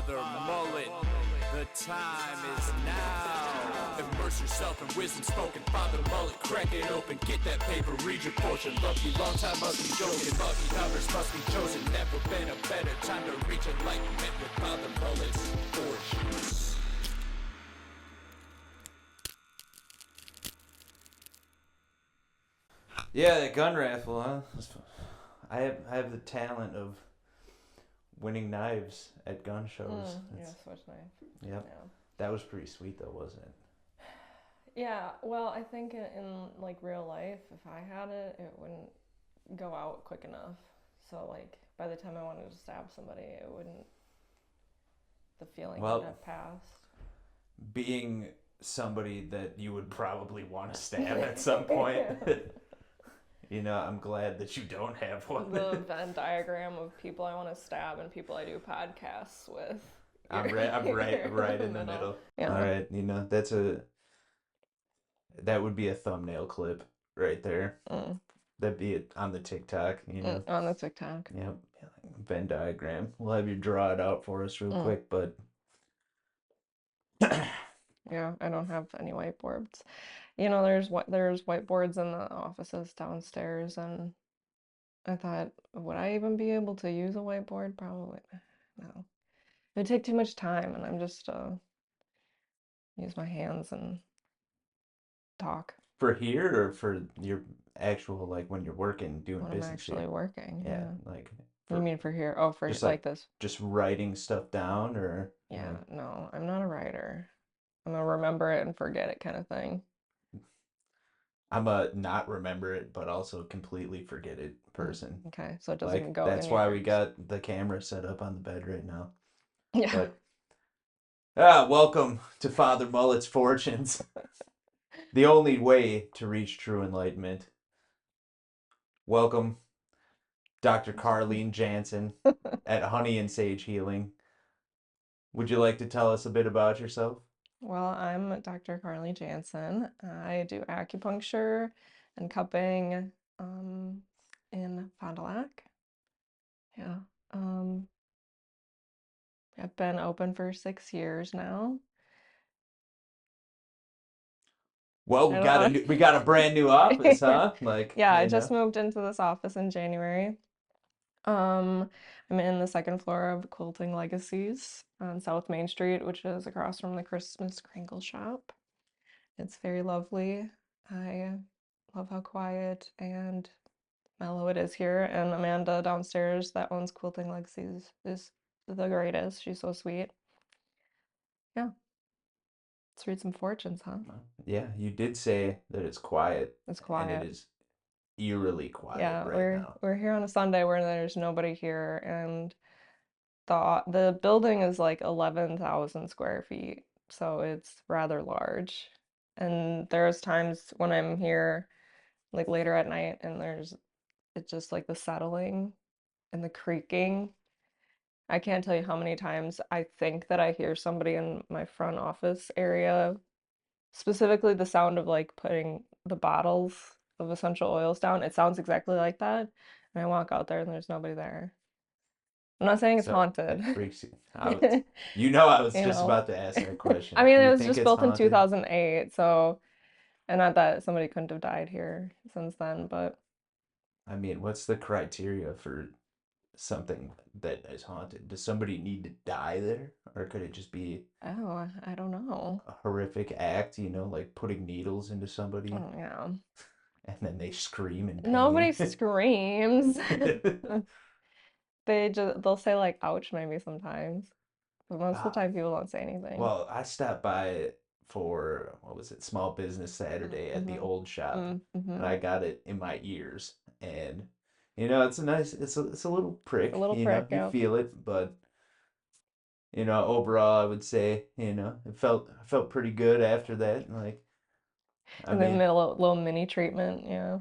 Father Mullet. The time is now. Immerse yourself in wisdom spoken. Father Mullet, crack it open. Get that paper, read your portion. Lucky, long time must be joking. Lucky numbers must be chosen. Never been a better time to reach enlightenment with Father Mullet's fortunes. Yeah, that gun raffle, huh? I have the talent of winning knives at gun shows. Yeah, switch knife. Yep. Yeah. That was pretty sweet though, wasn't it? Yeah, well, I think in like real life, if I had it, it wouldn't go out quick enough. So like by the time I wanted to stab somebody, it wouldn't. The feeling wouldn't have passed. Being somebody that you would probably want to stab at some point. You know, I'm glad that you don't have one. The Venn diagram of people I want to stab and people I do podcasts with. I'm right in the middle. Yeah. All right, you know, that would be a thumbnail clip right there. That'd be it on the TikTok, you know. On the TikTok. Yep. Venn diagram. We'll have you draw it out for us real quick, but yeah, I don't have any whiteboards. You know, there's whiteboards in the offices downstairs, and I thought, would I even be able to use a whiteboard? Probably no. It would take too much time, and I'm just use my hands and talk. For here or for your actual, like when you're working doing when business I'm actually here? working. Yeah, like you mean for here? Oh, for just like this. Just writing stuff down, or yeah, no, I'm not a writer. I'm gonna remember it and forget it kind of thing. I'm a not remember it, but also completely forget it person. Okay, so it doesn't Like go. that's why we got the camera set up on the bed right now. Yeah. But welcome to Father Mullet's Fortunes. The only way to reach true enlightenment. Welcome, Dr. Carlene Janssen at Honey and Sage Healing. Would you like to tell us a bit about yourself? Well, I'm Dr. Carley Janssen. I do acupuncture and cupping in Fond du Lac. Yeah. I've been open for 6 years now. Well, we got a brand new office, huh? Like yeah, I just moved into this office in January. I'm in the second floor of Quilting Legacies on South Main Street, which is across from the Christmas Kringle shop. It's very lovely. I love how quiet and mellow it is here. And Amanda downstairs that owns Quilting Legacies is the greatest. She's so sweet. Yeah. Let's read some fortunes, huh? Yeah, you did say that it's quiet. It's quiet. And it is eerily quiet yeah, now. We're here on a Sunday where there's nobody here, and the building is like 11,000 square feet, so it's rather large. And there's times when I'm here like later at night and it's just like the settling and the creaking. I can't tell you how many times I think that I hear somebody in my front office area, specifically the sound of like putting the bottles of essential oils down. It sounds exactly like that. And I walk out there and there's nobody there. I'm not saying it's haunted. It freaks you out. You know, I was just about to ask that question. I mean, it was just built in 2008, so, and not that somebody couldn't have died here since then, but. I mean, what's the criteria for something that is haunted? Does somebody need to die there? Or could it just be Oh, I don't know. a horrific act, you know, like putting needles into somebody? Oh, yeah. And then they scream in pain. Nobody screams. They'll say like ouch maybe sometimes. But most of the time people don't say anything. Well, I stopped by for what was it, Small Business Saturday at the old shop, and I got it in my ears, and you know it's a little prick, you feel it, but you know overall I would say you know it felt pretty good after that, like and then a little mini treatment, yeah.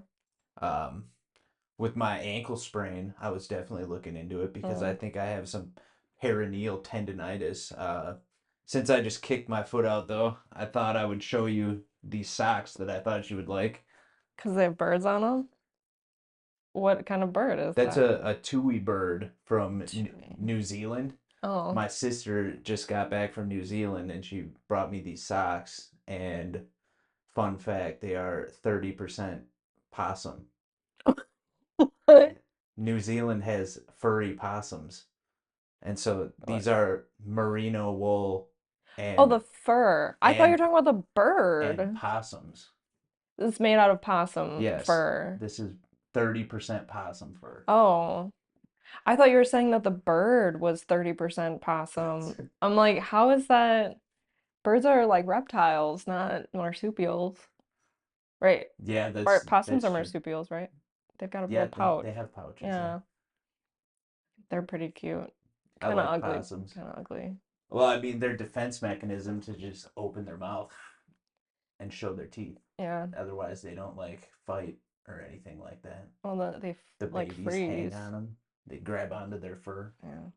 With my ankle sprain, I was definitely looking into it because I think I have some perineal tendonitis. Since I just kicked my foot out, though, I thought I would show you these socks that I thought you would like. Because they have birds on them? What kind of bird is that? That's a tui bird from New Zealand. Oh. My sister just got back from New Zealand and she brought me these socks. And fun fact, they are 30% possum. New Zealand has furry possums. And so these are merino wool Oh, the and fur. I thought you were and talking about the and bird. possums. It's made out of possum Yes, fur. this is 30% possum fur. Oh, I thought you were saying that the bird was 30% possum. I'm like, how is that? Birds are like reptiles, not marsupials. Right. Yeah, Or possums that's are true. marsupials, right? They've got a Yeah, little pouch. they have pouches, yeah. Yeah, they're pretty cute. I Kind of like ugly. possums. Kind of ugly. Well, I mean, their defense mechanism to just open their mouth and show their teeth. Yeah. Otherwise, they don't like fight or anything like that. Well, they The like babies hang freeze. on them. They grab onto their fur. Yeah.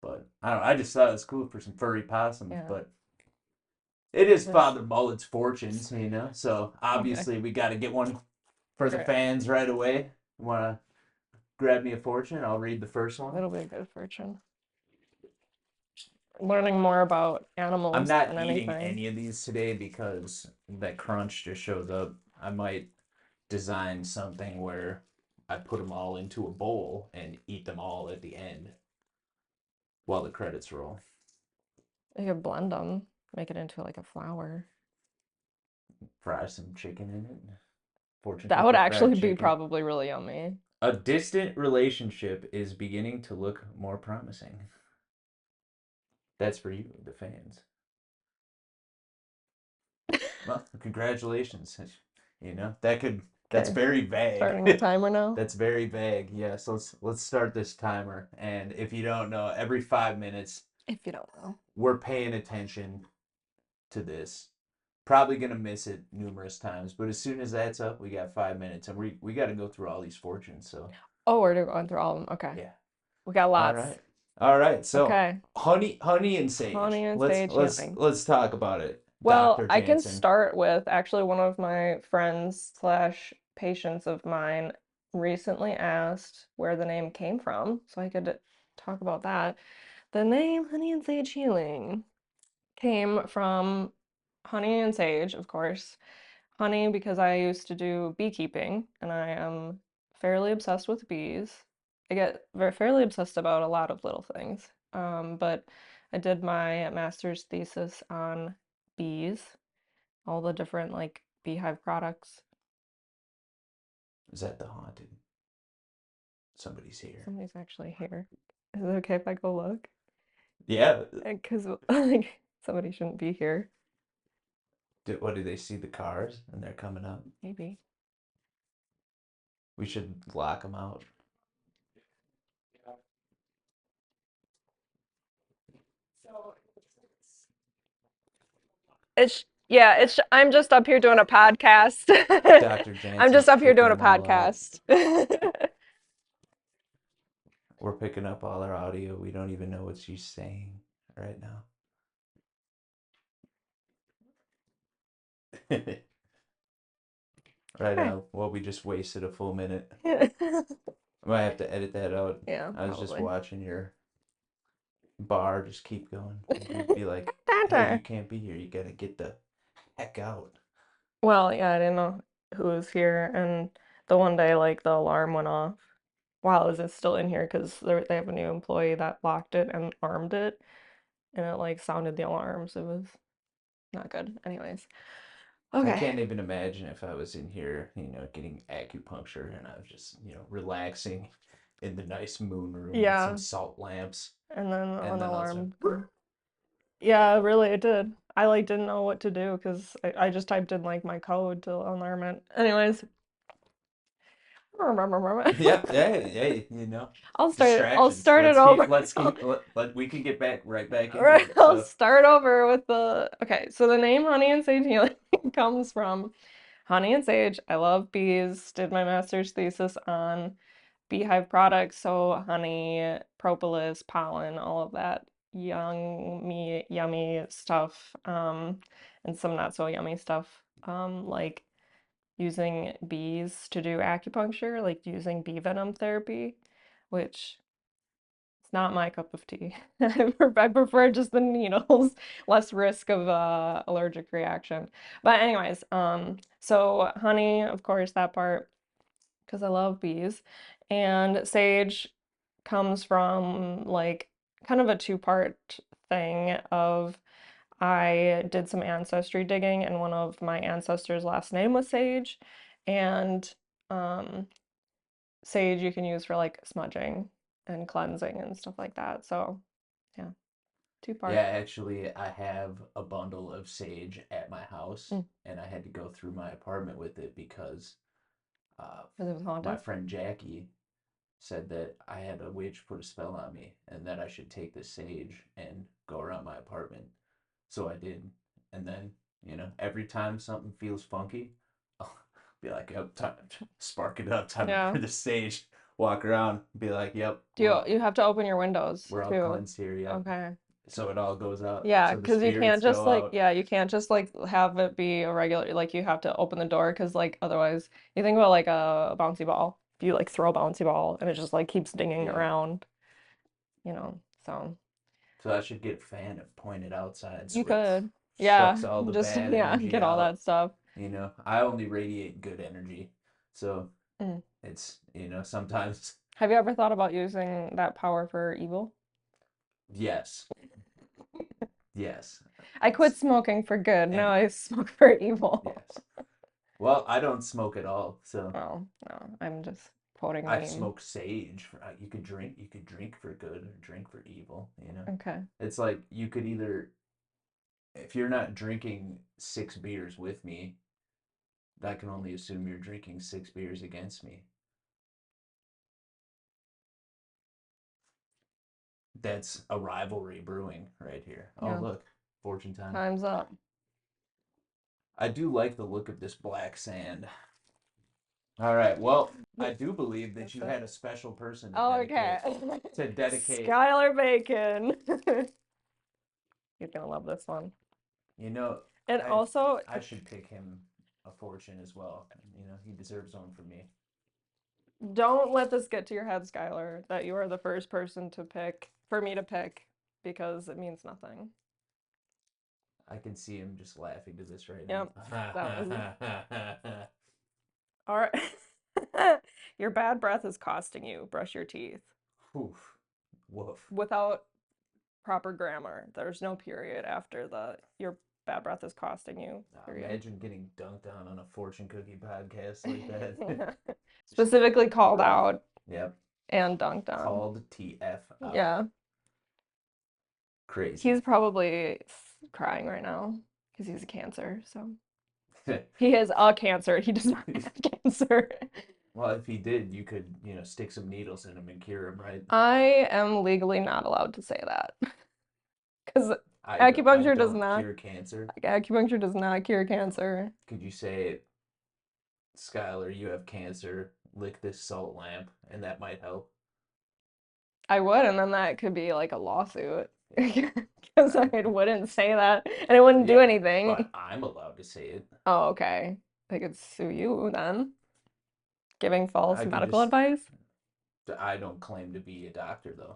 But I don't know. I just thought it was cool for some furry possums. Yeah. But it is This- Father Mullet's fortunes, you know. So Okay. obviously we got to get one for the Right. fans right away. Want to grab me a fortune? I'll read the first one. It'll be a good fortune. Learning more about I'm animals not than eating anything. any of these today because that crunch just shows up. I might design something where I put them all into a bowl and eat them all at the end while the credits roll. You could blend them, make it into like a flour. Fry some chicken in it. Fortune That would cookie actually fried be chicken. probably really yummy. A distant relationship is beginning to look more promising. That's for you, the fans. Well, congratulations. You know, that's Okay, very vague. starting the timer now. That's very vague. Yes, let's start this timer. And if you don't know, every 5 minutes If you don't know. we're paying attention to this. Probably gonna miss it numerous times, but as soon as that's up, we got 5 minutes, and we got to go through all these fortunes. So Oh, we're going through all of them. Okay. yeah. We got All lots. right. So Okay. honey and sage. Honey and Let's sage let's healing. let's talk about it, Well, Doctor I can Janssen. start with actually one of my friends slash patients of mine recently asked where the name came from, so I could talk about that. The name Honey and Sage Healing came from honey and sage, of course. Honey, because I used to do beekeeping and I am fairly obsessed with bees. I get fairly obsessed about a lot of little things. But I did my master's thesis on bees, all the different like beehive products. Is that the haunted? Somebody's here. Somebody's actually here. Is it okay if I go look? Yeah. Because like somebody shouldn't be here. What do they see the cars and they're coming up? Maybe. We should lock them out. I'm just up here doing a podcast. Dr. I'm just Janssen's up here kicking doing a them all out. podcast. We're picking up all our audio. We don't even know what she's saying right now. Right now, well, we just wasted a full minute. I might have to edit that out. Yeah, I was just probably. watching your bar just keep going. You'd be like, hey, you can't be here. You gotta get the heck out. Well, yeah, I didn't know who was here, and the one day, like, the alarm went off while it was still in here because they have a new employee that locked it and armed it, and it, like, sounded the alarms. It was not good. Anyways. I Okay. can't even imagine if I was in here, getting acupuncture and I was just, relaxing in the nice moon room with Yeah. some salt lamps. And then And an then alarm. also, Yeah, really, it did. I like didn't know what to do because I just typed in like my code to alarm it. Anyways. yep, hey, I'll distractions. start it over. We can get right back into Right, it. I'll So, start over with okay, so the name Honey and Sage Healing comes from honey and sage. I love bees. Did my master's thesis on beehive products, so honey, propolis, pollen, all of that yummy stuff, and some not so yummy stuff, like using bees to do acupuncture, like using bee venom therapy, which not my cup of tea. I prefer just the needles, less risk of allergic reaction. But anyways, so honey, of course, that part, because I love bees. And sage comes from like kind of a two-part thing of I did some ancestry digging, and one of my ancestors' last name was Sage, and um, sage you can use for like smudging and cleansing and stuff like that. So, yeah, two-part. Yeah, actually, I have a bundle of sage at my house, and I had to go through my apartment with it because Because it was my haunted. friend Jackie said that I had a witch put a spell on me and that I should take this sage and go around my apartment. So I did. And then, every time something feels funky, I'll be like, yep, time, spark it up, time Yeah. for the sage. Walk around, be like, yep, Do you have to open your windows we're all too? cleansed here, yep. Okay. So it all goes out. Yeah, So the because you can't spirits just go like, out. yeah, you can't just like have it be a regular, like you have to open the door because like otherwise you think about like a bouncy ball. If you like throw a bouncy ball and it just like keeps dinging Yeah. around, so. So I should get a fan and point it outside so You could. it Yeah, sucks all the just bad yeah, energy get all out. that stuff. I only radiate good energy. So Mm. it's, sometimes, Have you ever thought about using that power for evil? yes. Yes. I quit smoking for good. And Now I smoke for evil. yes. Well, I don't smoke at all, so Well, no, I'm just quoting I meme. smoke sage. You could drink for good or drink for evil, Okay. It's like you could either, if you're not drinking 6 beers with me, I can only assume you're drinking 6 beers against me. That's a rivalry brewing right here. Oh, Yeah. look, fortune time. Time's up. I do like the look of this black sand. All right. Well, I do believe that you had a special person to Okay. dedicate. Skylar Bacon. He's gonna love this one. And I also, I should pick him a fortune as well. He deserves one from me. don't let this get to your head, Skylar, that you are the first person for me to pick, because it means nothing. I can see him just laughing to this right Yep. now. All right. Your bad breath is costing you. Brush your teeth. Oof. Woof. Without proper grammar. There's no period after your bad breath is costing you. Imagine getting dunked on a fortune cookie podcast like that. Specifically called out. Yep. And dunked on. Called TF out. Yeah. Crazy. He's probably crying right now because he's a Cancer, so. He has a cancer. He does not have cancer. Well, if he did, you could, stick some needles in him and cure him, right? I am legally not allowed to say that. Because acupuncture does not cure cancer. Acupuncture does not cure cancer. Could you say, Skylar, you have cancer, lick this salt lamp, and that might help? I would, and then that could be like a lawsuit. Because I wouldn't say that, and it wouldn't do anything. But I'm allowed to say it. Oh, okay. They could sue you then. Giving false medical advice? I don't claim to be a doctor, though.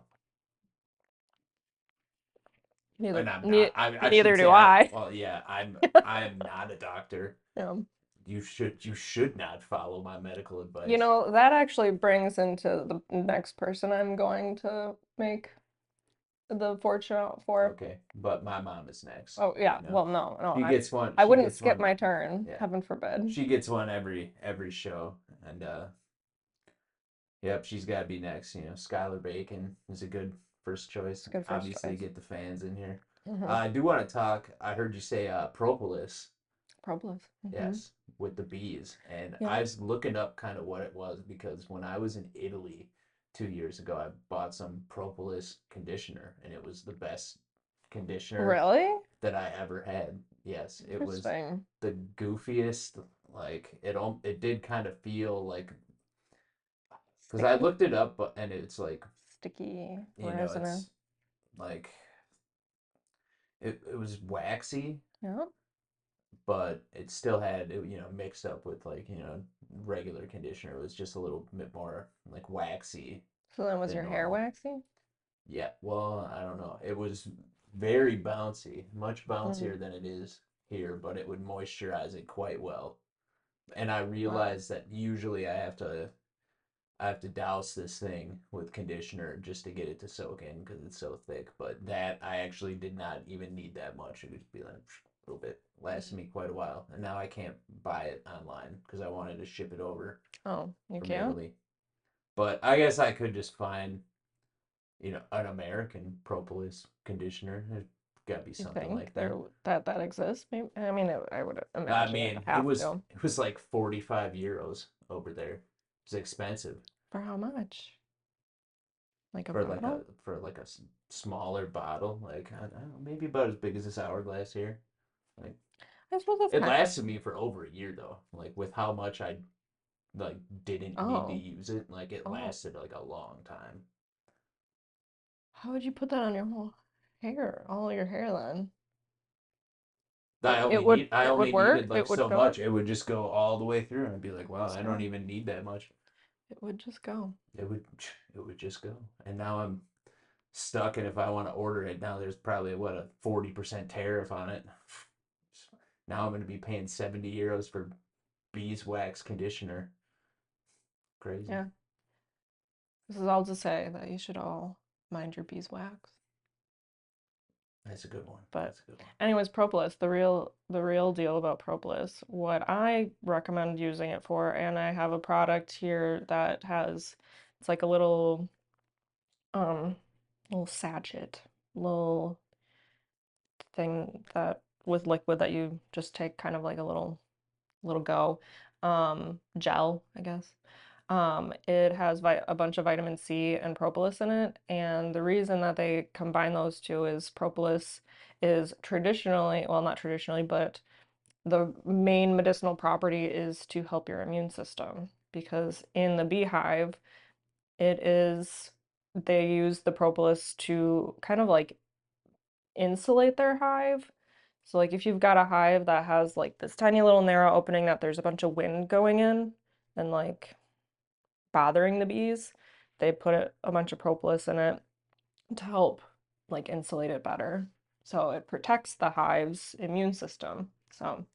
Neither, and I'm not. neither do I. Well, yeah, I am not a doctor. Yeah. You should not follow my medical advice. That actually brings into the next person I'm going to make the fortune out for. Okay, but my mom is next. Oh yeah. Well, no. She gets one. I wouldn't skip my turn. Yeah. Heaven forbid. She gets one every show, and yep, she's got to be next. Skylar Bacon is a good first choice. Good first Obviously, choice. Get the fans in here. Mm-hmm. I do want to talk. I heard you say propolis. Propolis. Mm-hmm. Yes, with the bees, and I was looking up kind of what it was because when I was in Italy 2 years ago, I bought some propolis conditioner, and it was the best conditioner that I ever had. Yes, it was the goofiest. Like it did kind of feel like, because I looked it up, and it's like sticky. It's like it was waxy. Yeah. But it still had, mixed up with regular conditioner. It was just a little bit more like waxy. So then was your hair waxy? Yeah, well, I don't know. It was very bouncy, much Mm, bouncier than it is here, but it would moisturize it quite well. And I wow. realized that usually I have to douse this thing with conditioner just to get it to soak in because it's so thick. But that I actually did not even need that much. It would be like a little bit, lasted Mm. me quite a while. And now I can't buy it online because I wanted to ship it over Oh, you from can't? Italy. But I guess I could just find, an American propolis conditioner. There's got to be You something think like that. that exists? Maybe. I mean, I would I imagine it mean, it have was to. it was like 45 euros over there. It's expensive For how much? Like a for like a bottle? smaller bottle. Like I don't know, maybe about as big as this hourglass here. Like I suppose that's it kind of. lasted me for over a year though. Like with how much I like didn't need to Oh, use it, like it oh. lasted like a long time. How would you put that on your whole hair, all your hair then? I only It would need I it would only work. needed like It would so go. much. It would just go all the way through and I'd be like, wow, I don't So even need that much. it would just go. It would it would just go. And now I'm stuck, and if I want to order it now, there's probably what a 40% tariff on it. Now I'm going to be paying 70 euros for beeswax conditioner. Crazy. Yeah. This is all to say that you should all mind your beeswax. That's a good one. But That's a good one. anyways, propolis, the real deal about propolis, what I recommend using it for, and I have a product here that has it's like a um little sachet, little thing that with liquid that you just take kind of like a little go gel, I guess. It has a bunch of vitamin C and propolis in it, and the reason that they combine those two is propolis is traditionally, well, not traditionally, but the main medicinal property is to help your immune system because in the beehive, it is they use the propolis to kind of like insulate their hive. So like if you've got a hive that has like this tiny little narrow opening that there's a bunch of wind going in and like bothering the bees, they put a bunch of propolis in it to help like insulate it better. So it protects the hive's immune system. So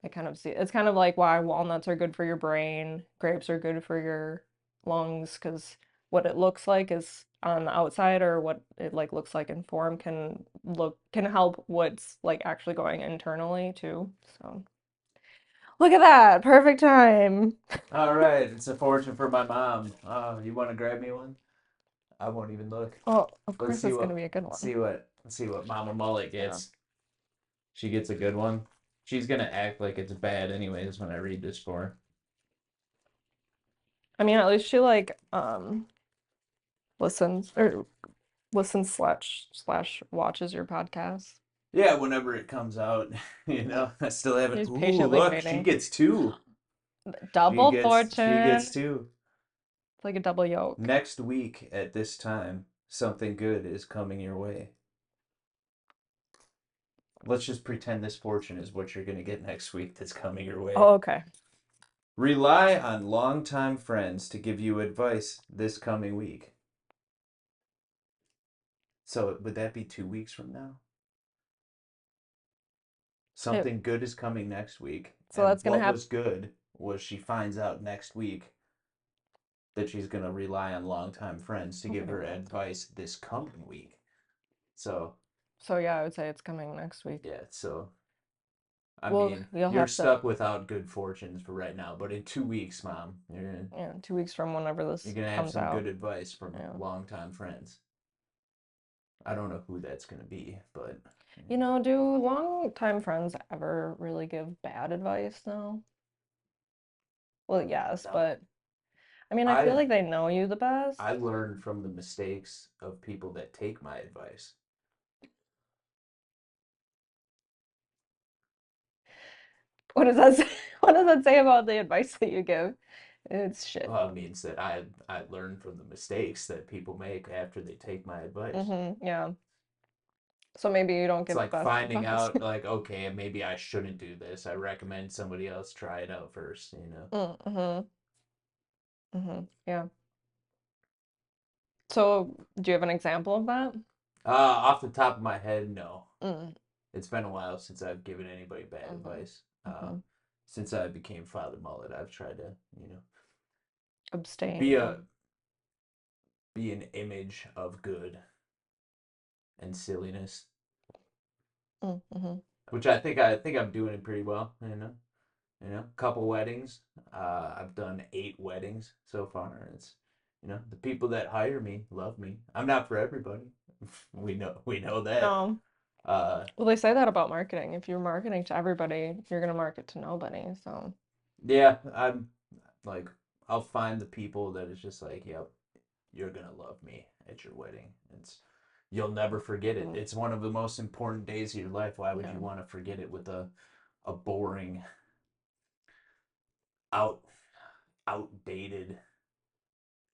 I kind of see it's kind of like why walnuts are good for your brain, grapes are good for your lungs, because what it looks like is on the outside or what it like looks like in form can help what's like actually going internally too. So look at that, perfect time. All right, it's a fortune for my mom. You want to grab me one? I won't even look. Oh, of Let's course see it's what gonna be a good let's one. see what let's see what Mama Mullet Yeah. gets. She gets a good one. She's gonna act like it's bad anyways when I read this for her. I mean, at least she like listens or listens slash watches your podcast. Yeah, whenever it comes out, I still haven't. She's Ooh, patiently look, she waiting. gets two. She Double gets she gets fortune. two. It's like a double yolk. Next week at this time, something good is coming your way. Let's just pretend this fortune is what you're gonna get next week that's coming your way. Oh, okay. Rely on longtime friends to give you advice this coming week. So would that be 2 weeks from now? It, Something good is coming next week, so and that's gonna what happen. was good was she finds out next week that she's going to rely on longtime friends to give her advice this coming week. So, So yeah, I would say it's coming next week. yeah, so I Well, mean, you'll you're have to, stuck without good fortunes for right now, but in 2 weeks, Mom, yeah, 2 weeks from whenever you're this gonna have comes some out. good advice from Yeah. longtime friends. I don't know who that's gonna be, but Do long time friends ever really give bad advice though? Well, yes, no. but I mean, I feel I've like they know you the I best. learned from the mistakes of people that take my advice. What does that say? What does that say about the advice that you give? It's shit. Well, it means that I learned from the mistakes that people make after they take my advice. Yeah. So maybe you don't It's give the like best finding advice. out, like, okay, maybe I shouldn't do this. I recommend somebody else try it out first. Mm-hmm. Mm-hmm. Yeah. So, do you have an example of that? Off the top of my head, no. Mm, It's been a while since I've given anybody bad hmm advice. hmm Since I became Father Mullet, I've tried to, Abstain, be yeah. a be an image of good and silliness, Mm-hmm. which I think I'm doing it pretty well. Couple weddings. I've done 8 weddings so far. It's the people that hire me love me. I'm not for everybody. We know that. No. Uh, Well, they say that about marketing. If you're marketing to everybody, you're gonna market to nobody. So, yeah, I'm like I'll find the people that is just like, yep, you're gonna love me at your wedding. You'll never forget it. mm, It's one of the most important days of your life. Why would yeah. you want to forget it with a boring, out outdated,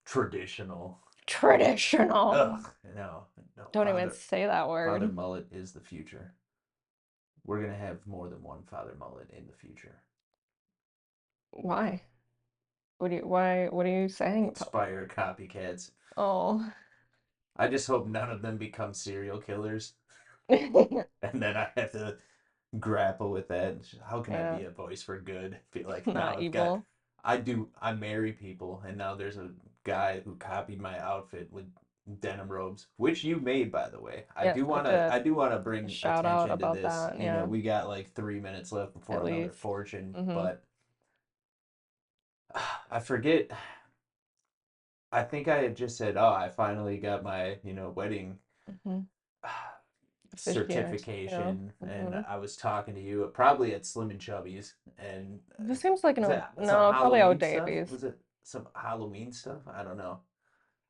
traditional? Traditional. Ugh, no. Don't even say that Father word. Mullet is the future. We're gonna have more than one Father Mullet in the future. Why? What are you saying about that? Inspire copycats. Oh. I just hope none of them become serial killers, and then I have to grapple with that. How can I Yeah, be a voice for good? Be like, now not evil. I marry people, and now there's a guy who copied my outfit with denim robes, which you made, by the way. I Yes, do I wanna, did. I do wanna A bring shout out attention to about this. that. Yeah, We got like 3 minutes left before at another least. fortune, Mm-hmm. but I forget. I think I had just said, "Oh, I finally got my, wedding Mm-hmm. Officiant. Yeah. certification," and Mm-hmm. I was talking to you probably at Slim and Chubby's, and This seems like was an that some no, probably out Halloween stuff? Davies. Was it some Halloween stuff? I don't know.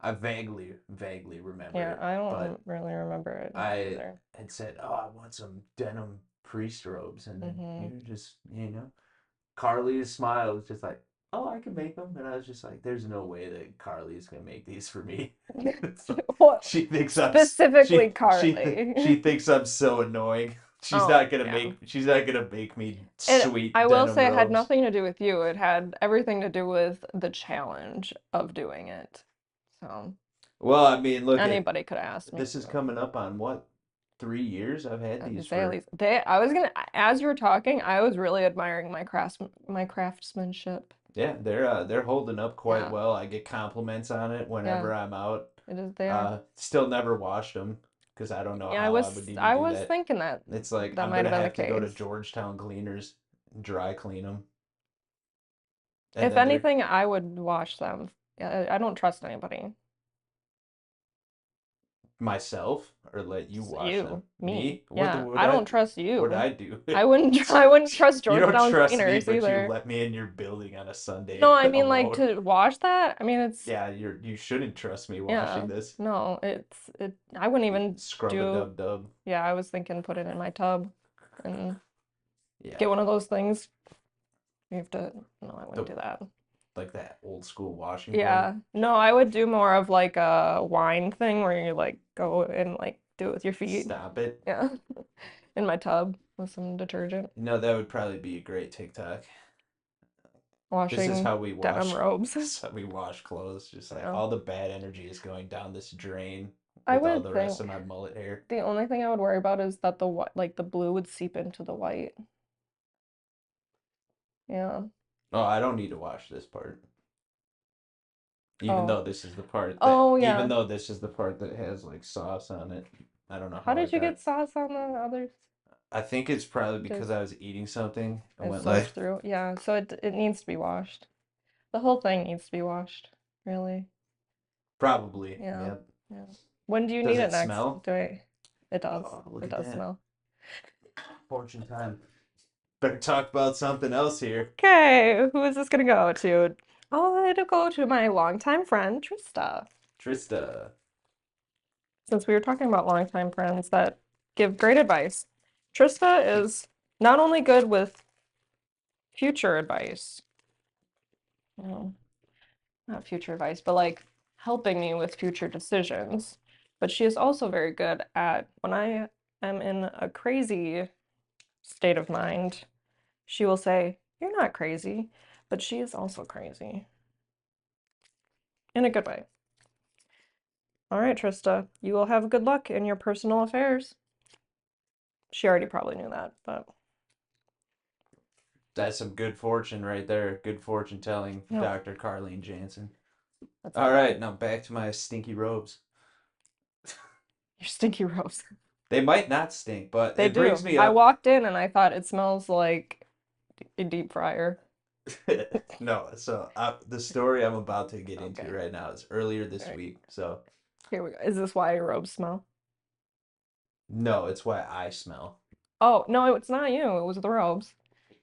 I vaguely remember Yeah, it, I don't but really remember it I either. had said, "Oh, I want some denim priest robes," and then Mm-hmm. you just, Carley's smile was just like, "Oh, I can make them," and I was just like, "There's no way that Carley's gonna make these for me." So Well, she thinks specifically Carly. she thinks I'm so annoying. Oh, yeah. She's not gonna make me I sweet will denim say it had robes. nothing to do with you. It had everything to do with the challenge of doing it. So Well, I mean, look at anybody could ask me. this is So coming up on what, 3 years? I've had as you these say, at for least I was gonna, as you were talking, I was really admiring my craftsmanship. yeah, they're holding up quite Yeah, well. I get compliments on it yeah, whenever I'm out. it is there. Still never washed them because I don't know Yeah, how I would even I do was that. thinking that It's like that I'm might have gonna been the have to go to case. Georgetown Cleaners, dry clean them, and If then they're anything, I would wash them. Yeah, I don't trust anybody. myself or let you wash them. Me. Me? What Yeah, would I I don't trust what you. I do? I wouldn't I wouldn't trust You don't Georgetown trust me, cleaners but you either. let me in your building on a No, Sunday I mean like alone. to wash that. I mean it's Yeah, you shouldn't trust me yeah. washing this. No, it I wouldn't even Scrub a do dub dub. yeah, I was thinking put it in my tub and Yeah, get one of those things. You have to no, I wouldn't the do that. like that old school washing board. Yeah. No, I would do more of like a wine thing where you like go and like do it with your feet. Stop it. Yeah. In my tub with some detergent. That would probably be a great TikTok. This is Washing how we denim wash. robes. This is how we wash clothes. Just like Yeah. all the bad energy is going down this drain I with all would the rest think of my mullet hair. the only thing I would worry about is that the like the blue would seep into the white. Yeah. Oh, I don't need to wash this part. Even Oh. though this is the part that Oh even yeah. though this is the part that has like sauce on it. I don't know How how I did you got. get sauce on the others? I think it's probably because Just I was eating something and it went soaks like through. Yeah, so it needs to be washed. The whole thing needs to be washed, really. probably. Yeah. Yep. Yeah. When do you Does need it it next? smell? Do I? It does. Oh, look It at does that. smell. Fortune time. Better talk about something else here. Okay, who is this gonna go to? Oh, it'll go to my longtime friend, Trista. Trista. Since we were talking about longtime friends that give great advice, Trista is not only good with future advice, you know, not future advice, but like helping me with future decisions, but she is also very good at when I am in a crazy state of mind, she will say, "You're not crazy," but she is also crazy in a good way. All right, Trista, you will have good luck in your personal affairs. She already probably knew that, but That's some good fortune right there. Good fortune telling, no, Dr. Carlene Janssen. that's All not right, now back to my stinky robes. your stinky rose. They might not stink, but They it brings do. me I up. walked in and I thought it smells like a deep fryer. No, so the story I'm about to get into Okay. right now is earlier this All right. week. So, Here we go. Is this why your robes smell? no, it's why I smell. Oh, no, it's not you. It was the robes.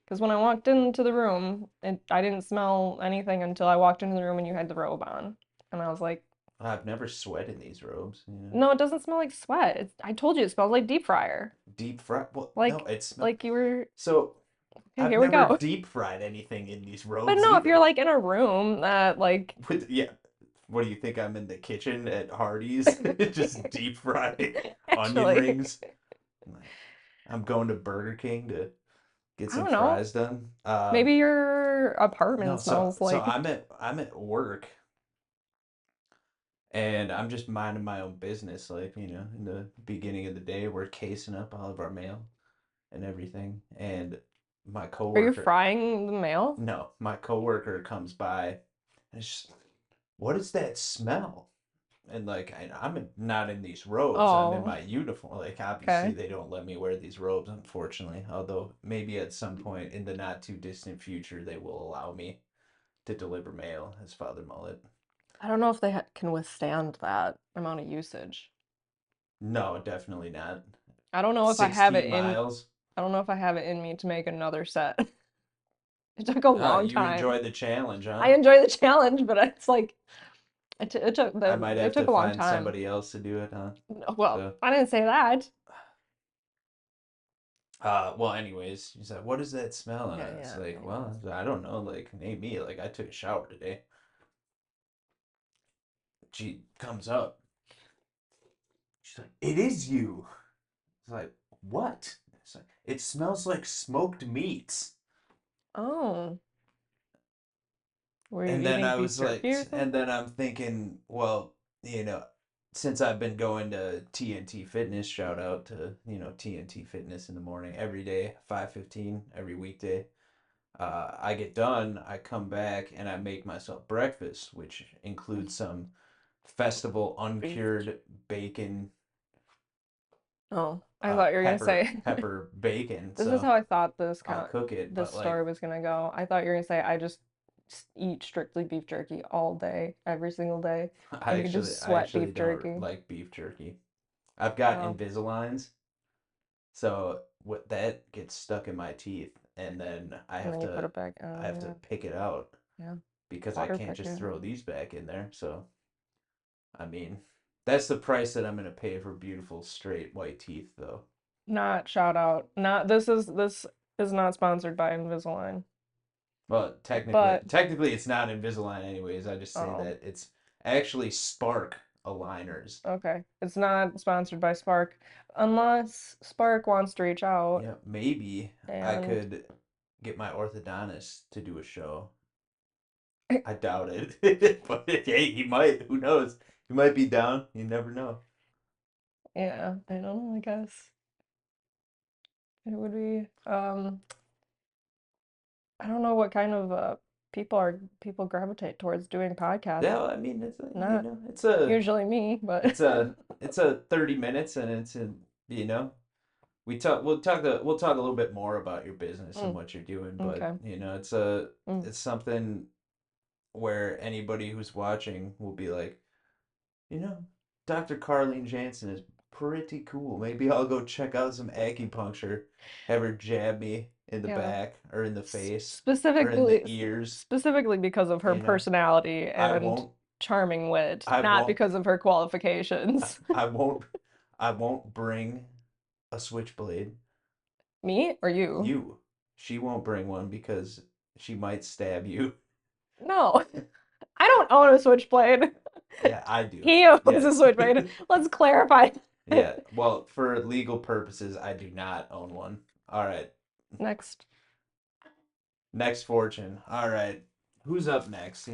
Because when I walked into the room, I didn't smell anything until I walked into the room and you had the robe on. And I was like, I've never sweat in these robes. no, it doesn't smell like sweat. I told you it smells like deep fryer. Deep fry. Well, no, Like, it smells. like you were, So, okay, I've here we never go. deep fried anything in these But robes no, if you're either. like in a room that like, Yeah. What do you think? I'm in the kitchen at Hardee's, just deep fry onion actually, rings. I'm going to Burger King to get I some don't know. fries done. Maybe your No, apartment so smells so like, I'm at work and I'm just minding my own business, like, in the beginning of the day, we're casing up all of our mail and everything. And my are you coworker, frying the mail? no, my coworker comes by and it's just, what is that smell? And like I'm not in these robes. I'm in Oh, my uniform. Like obviously okay. they don't let me wear these robes, unfortunately. Although maybe at some point in the not too distant future they will allow me to deliver mail as Father Mullet. I don't know if they can withstand that amount of usage. No, definitely not. I don't know if I have it 16 in, miles. I don't know if I have it in me to make another set. It took a long You time. enjoy the challenge, huh? I enjoy the challenge, but it's like I might it have took to a long find time. somebody else to do it, huh? Well, So, I didn't say that. well, anyways, he said, "What does that smell?" And Yeah, I was yeah. like, "Well, I don't know. Like, name me. Like, I took a shower today." She comes up. She's like, "It is you." It's like, "What?" It's like, "It smells like smoked meats." Oh, were you And then eating I beef was like, jerky or and something? then I'm thinking, well, since I've been going to TNT Fitness, shout out to, TNT Fitness in the morning every day, 5:15 every weekday. I get done, I come back and I make myself breakfast, which includes some festival Beef. uncured bacon, Oh, I thought you were gonna pepper say pepper bacon. this is So how I thought I'll cook it, this but story like was gonna go. I thought you were gonna say I just eat strictly beef jerky all day, every single day, I and you actually just I sweat actually beef don't jerky. like beef jerky. I've got Oh, Invisaligns. So what that gets stuck in my teeth, and then I and have then you put to it back. I have to Oh pick it out yeah, yeah. because I Water can't just picker. throw these back in there. So I mean, that's the price that I'm gonna pay for beautiful straight white teeth, though. Not shout out. Not this is not sponsored by Invisalign. Well, technically, But technically it's not Invisalign anyways. I just say oh, that it's actually Spark aligners. okay. It's not sponsored by Spark unless Spark wants to reach out Yeah, maybe I and could get my orthodontist to do a show. I doubt it. But hey, he might. Who knows? He might be down. You never know. yeah, I don't know, I guess it would be I don't know what kind of people gravitate towards doing podcasts. Yeah, well, I mean, Not it's a usually me, but it's a it's a 30 minutes, and you know we'll talk a little bit more about your business and mm, what you're doing, but okay. Mm. it's something where anybody who's watching will be like, you know, Dr. Carlene Jansen is pretty cool. Maybe I'll go check out some acupuncture, have her jab me in the Yeah. back or in the face or in Specifically the ears, specifically because of her you know. personality I and won't charming wit, I not won't because of her qualifications. I won't I won't bring a switchblade. Me or you? You. She won't bring one because she might stab you. No, I don't own a switchblade. Yeah, I do. He owns a Yes. switchblade. Let's clarify. Yeah. Well, for legal purposes, I do not own one. All right. Next. Next fortune. All right. Who's up next?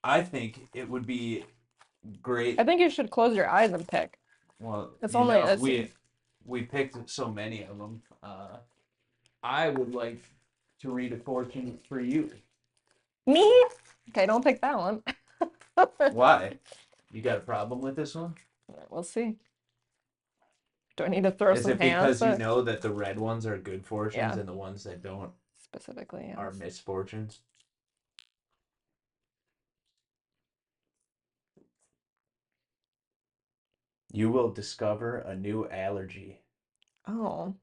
I think it would be great. I think you should close your eyes and pick. Well, It's you only know, it's we picked so many of them. I would like to read a fortune for you. me. Okay, don't pick that one. Why? You got a problem with this one? We'll see. Do I need to throw Is some it hands? because you know that the red ones are good fortunes Yeah. and the ones that don't Specifically, are yes. misfortunes? You will discover a new allergy. Oh,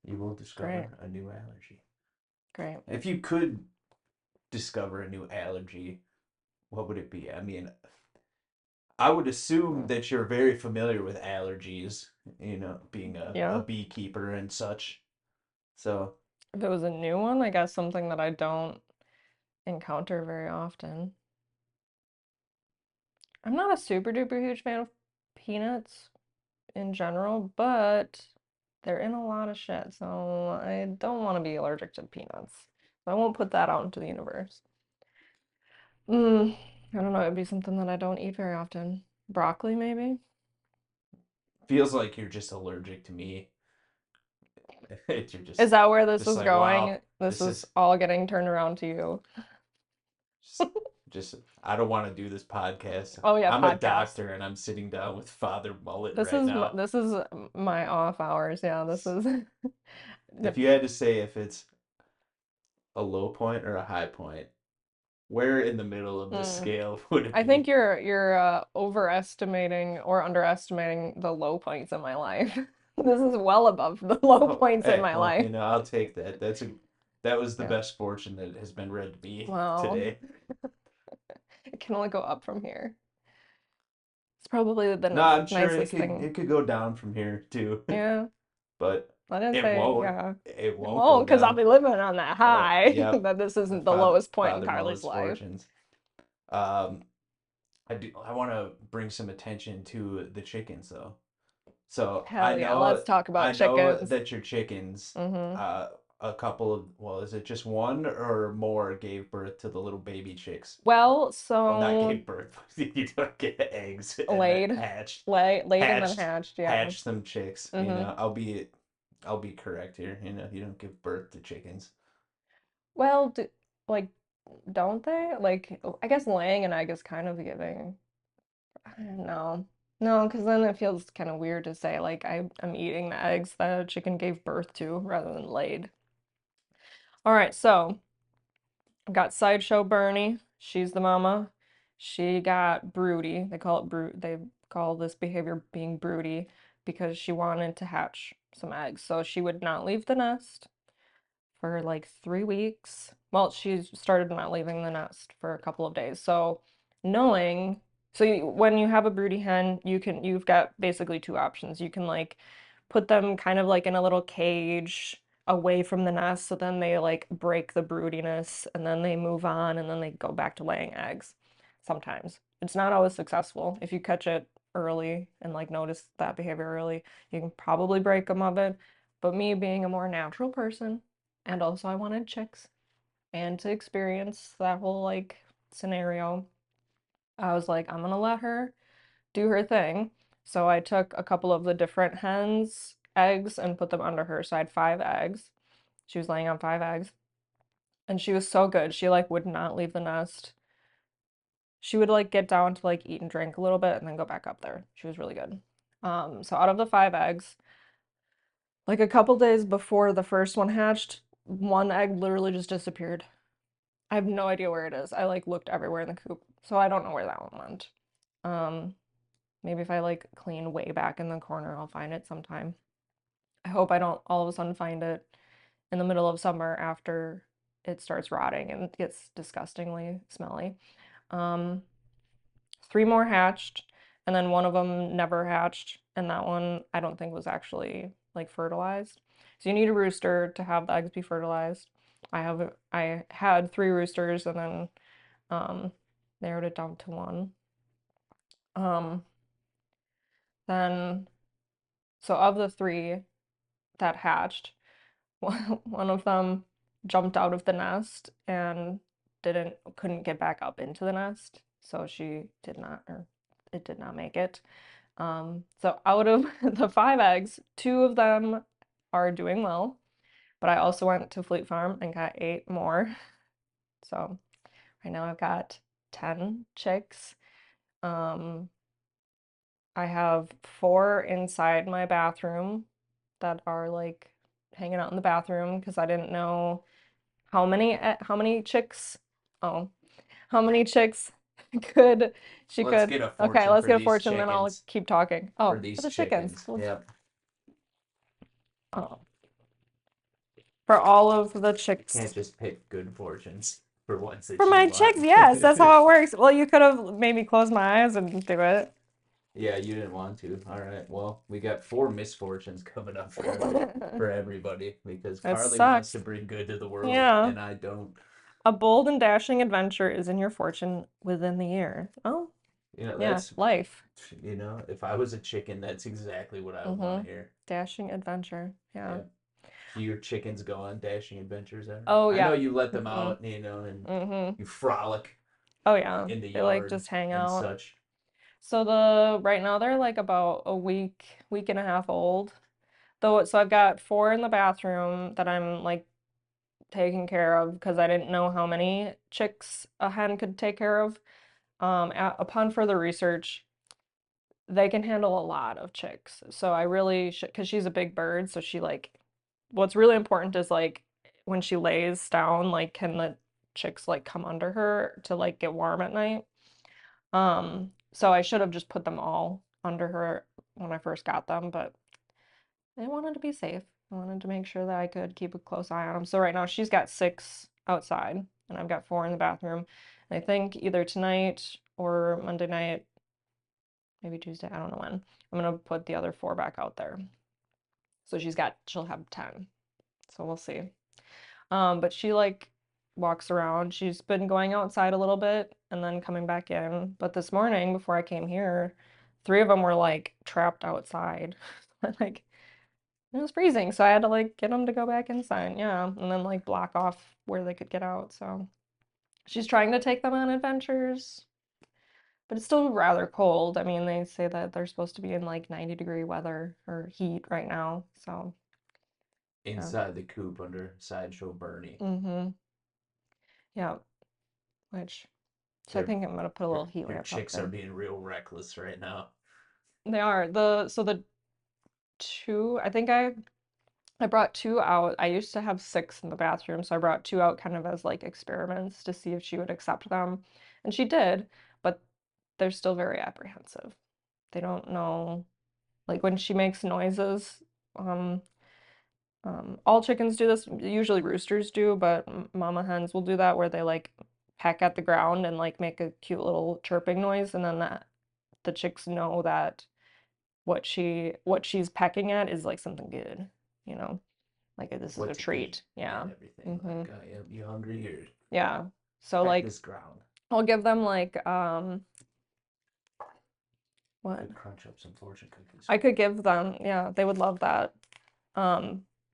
You will great. discover a new allergy. Great. If you could discover a new allergy, what would it be? I mean, I would assume that you're very familiar with allergies, you know, being a Yeah. beekeeper and such. So, If it was a new one, I guess something that I don't encounter very often. I'm not a super duper huge fan of peanuts in general, but they're in a lot of shit, so I don't want to be allergic to peanuts. So I won't put that out into the universe. I don't know, it'd be something that I don't eat very often. Broccoli, maybe? feels like you're just allergic to me. You're Is that where this just is like, wow, going? This this is is all getting turned around to you. just, just I don't want to do this podcast. Oh yeah, I'm a podcast. doctor and I'm sitting down with Father Mullet This right is now. this is my off hours. Yeah, this is If you had to say if it's a low point or a high point, where in the middle of the Mm. scale would it I be? think you're overestimating or underestimating the low points in my life. This is well above the low Oh, points in hey, my well, life. you know, I'll take that. That was the Yeah. best fortune that has been read to me Well, today. it can only go up from here. It's probably the No, I'm sure nicest thing. it could go down from here too, Yeah, but I didn't it say, won't. yeah. It It won't go won't, because I'll down. be living on that high Yep. that this isn't the lowest point in Father Carly's Mullet's life. fortunes. Um, I want to bring some attention to the chickens though. So Hell yeah, let's talk about I know chickens. that your chickens, Mm-hmm. a couple of, well, is it just one or more gave birth to the little baby chicks? Well, Well, not so gave birth. You don't get eggs and then laid, laid and then hatched, yeah. hatched them chicks. You Mm-hmm. know, I'll be correct here. You know, you don't give birth to chickens. Well, like, don't they? Like, I guess laying an egg is kind of giving. I don't know. No, because then it feels kind of weird to say, like, I'm eating the eggs that a chicken gave birth to rather than laid. All right, so I've got Sideshow Bernie. She's the mama. She got broody. They call this behavior being broody because she wanted to hatch some eggs. So she would not leave the nest for like 3 weeks. Well, she started not leaving the nest for a couple of days. So knowing, when you have a broody hen, you've got basically two options. You can like put them kind of like in a little cage away from the nest, so then they like break the broodiness and then they move on and then they go back to laying eggs. Sometimes. It's not always successful. If you catch it early and like notice that behavior early, you can probably break them of it. But me being a more natural person, and also I wanted chicks and to experience that whole like scenario. I was like, I'm gonna let her do her thing. So I took a couple of the different hens' eggs and put them under her. So I had 5 eggs. She was laying on 5 eggs. And she was so good. She like would not leave the nest. She would like get down to like eat and drink a little bit and then go back up there. She was really good. So out of the 5 eggs, like a couple days before the first one hatched, one egg literally just disappeared. I have no idea where it is. I like looked everywhere in the coop, so I don't know where that one went. Um, Maybe if I like clean way back in the corner, I'll find it sometime. I hope I don't all of a sudden find it in the middle of summer after it starts rotting and gets disgustingly smelly. Um, 3 more hatched, and then one of them never hatched, and that one I don't think was actually like fertilized. So you need a rooster to have the eggs be fertilized. I had 3 roosters and then um, narrowed it down to one. Um, then, so of the 3 that hatched, one of them jumped out of the nest and couldn't get back up into the nest, so it did not make it. So out of the 5 eggs, 2 of them are doing well, but I also went to Fleet Farm and got 8 more. So right now I've got 10 chicks. I have 4 inside my bathroom that are like hanging out in the bathroom because I didn't know how many chicks. Oh, how many chicks could she Let's could. get a Okay, fortune let's for get a these fortune, then I'll chickens. keep talking. For Oh, for these the chickens. chickens. Yep. Oh, for all of the chicks. Can't just pick good fortunes for ones that For you my want. chicks, yes, that's how it works. Well, you could have made me close my eyes and do it. Yeah, you didn't want to. All right. Well, we got 4 misfortunes coming up for everybody because It Carly wants sucks. to bring good to the world, Yeah. and I don't. A bold and dashing adventure is in your fortune within the year. Oh, You know, yeah, that's life. if I was a chicken, that's exactly what I would want to hear. Dashing adventure. Yeah. Yeah. Do your chickens go on dashing adventures ever? Oh, I know yeah. you let them out, and you frolic Oh, yeah. in the They like yard just hang and out. such. So right now they're like about a week and a half old. So I've got 4 in the bathroom that I'm like taking care of because I didn't know how many chicks a hen could take care of. Upon further research, they can handle a lot of chicks. So I really should, because she's a big bird, so what's really important is like when she lays down, like can the chicks like come under her to like get warm at night? So I should have just put them all under her when I first got them, but I wanted to be safe. I wanted to make sure that I could keep a close eye on them. So right now she's got 6 outside, and I've got 4 in the bathroom. And I think either tonight or Monday night, maybe Tuesday, I don't know when, I'm gonna put the other 4 back out there. So she'll have 10. So we'll see. But she like walks around. She's been going outside a little bit and then coming back in. But this morning, before I came here, 3 of them were like trapped outside. Like it was freezing, so I had to like get them to go back inside. Yeah, and then like block off where they could get out. So she's trying to take them on adventures, but it's still rather cold. I mean, they say that they're supposed to be in like 90-degree weather or heat right now. So Inside the coop under Sideshow Bernie. yeah, so I think I'm gonna put a little heat Your lamp up chicks there. are being real reckless right now. They are. The 2, I think I brought 2 out. I used to have 6 in the bathroom, so I brought 2 out kind of as like experiments to see if she would accept them. And she did, but they're still very apprehensive. They don't know, like when she makes noises, all chickens do this, usually roosters do, but mama hens will do that where they like peck at the ground and like make a cute little chirping noise, and then the chicks know that what she's pecking at is like something good, you know, like this is What a to treat. eat Yeah. and everything. Like, you hungry here? Yeah. So Peck like this ground. I'll give them like what? Could crunch up some fortune cookies. I could give them, yeah, they would love that.